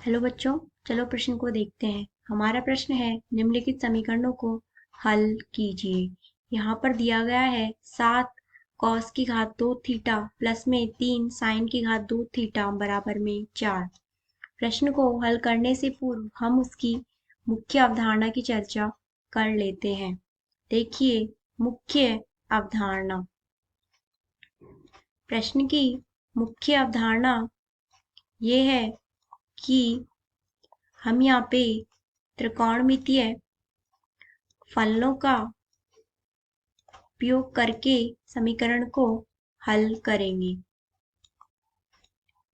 Hello बच्चों, चलो प्रश्न को देखते हैं। हमारा प्रश्न है, निम्नलिखित समीकरणों को हल कीजिए। यहाँ पर दिया गया है 7 कॉस की घात 2 थीटा प्लस में 3 साइन की घात 2 थीटा बराबर में 4। प्रश्न को हल करने से पूर्व हम उसकी मुख्य अवधारणा की चर्चा कर लेते हैं। देखिए, मुख्य अवधारणा। प्रश्न की मुख्य अवधारणा ये है कि हम यहाँ पे त्रिकोणमितीय फलनों का उपयोग करके समीकरण को हल करेंगे।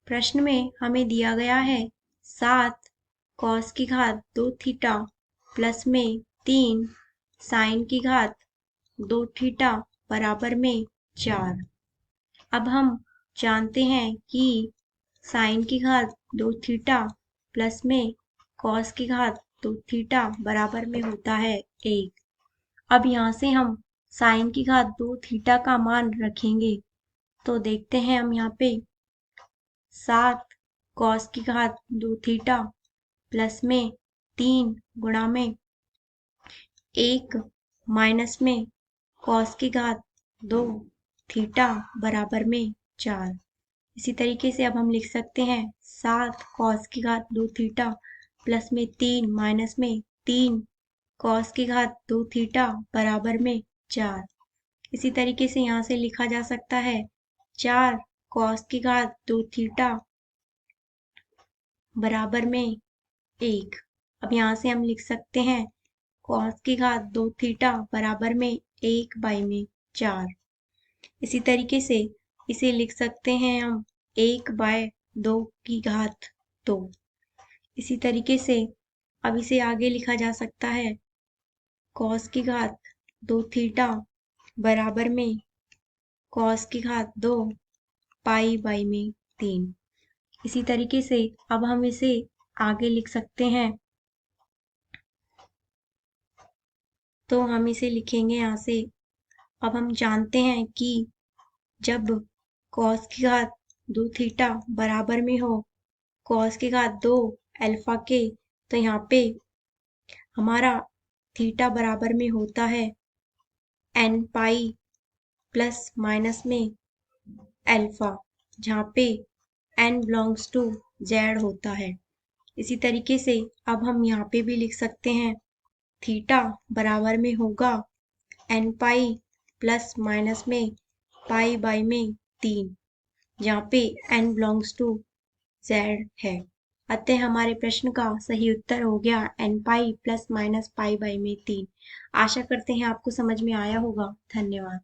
प्रश्न में हमें दिया गया है 7 कॉस की घात 2 थीटा प्लस में 3 साइन की घात 2 थीटा बराबर में 4। अब हम जानते हैं कि साइन की घात 2 थीटा प्लस में कॉस की घात 2 थीटा बराबर में होता है 1। अब यहाँ से हम साइन की घात 2 थीटा का मान रखेंगे तो देखते हैं हम यहाँ पे 7 कॉस की घात 2 थीटा प्लस में 3 गुणा में 1 माइनस में कॉस की घात 2 थीटा बराबर में 4। इसी तरीके से अब हम लिख सकते हैं 7 कॉस की घात 2 थीटा प्लस में 3 माइनस में 3 कॉस की घात 2 थीटा बराबर में 4। इसी तरीके से यहाँ से लिखा जा सकता है 4 कॉस की घात 2 थीटा बराबर में 1। अब यहाँ से हम लिख सकते हैं कॉस की घात 2 थीटा बराबर में 1 बाई में 4। इसी तरीके से इसे लिख सकते हैं हम 1 बाय 2 की घात 2। इसी तरीके से अब इसे आगे लिखा जा सकता है कॉस की घात 2 थीटा बराबर में कॉस की घात 2 पाई बाई में 3। इसी तरीके से अब हम इसे आगे लिख सकते हैं, तो हम इसे लिखेंगे यहाँ से। अब हम जानते हैं कि जब कॉस की घात 2 थीटा बराबर में हो कॉस की घात 2 अल्फा के, तो यहाँ पे हमारा थीटा बराबर में होता है n पाई प्लस माइनस में अल्फा, जहाँ पे n बिलोंग्स टू z होता है। इसी तरीके से अब हम यहाँ पे भी लिख सकते हैं थीटा बराबर में होगा n पाई प्लस माइनस में पाई बाई में 3, जहाँ पे n बिलोंग्स टू z है। अतः हमारे प्रश्न का सही उत्तर हो गया n pi plus minus pi by में 3। आशा करते हैं आपको समझ में आया होगा। धन्यवाद।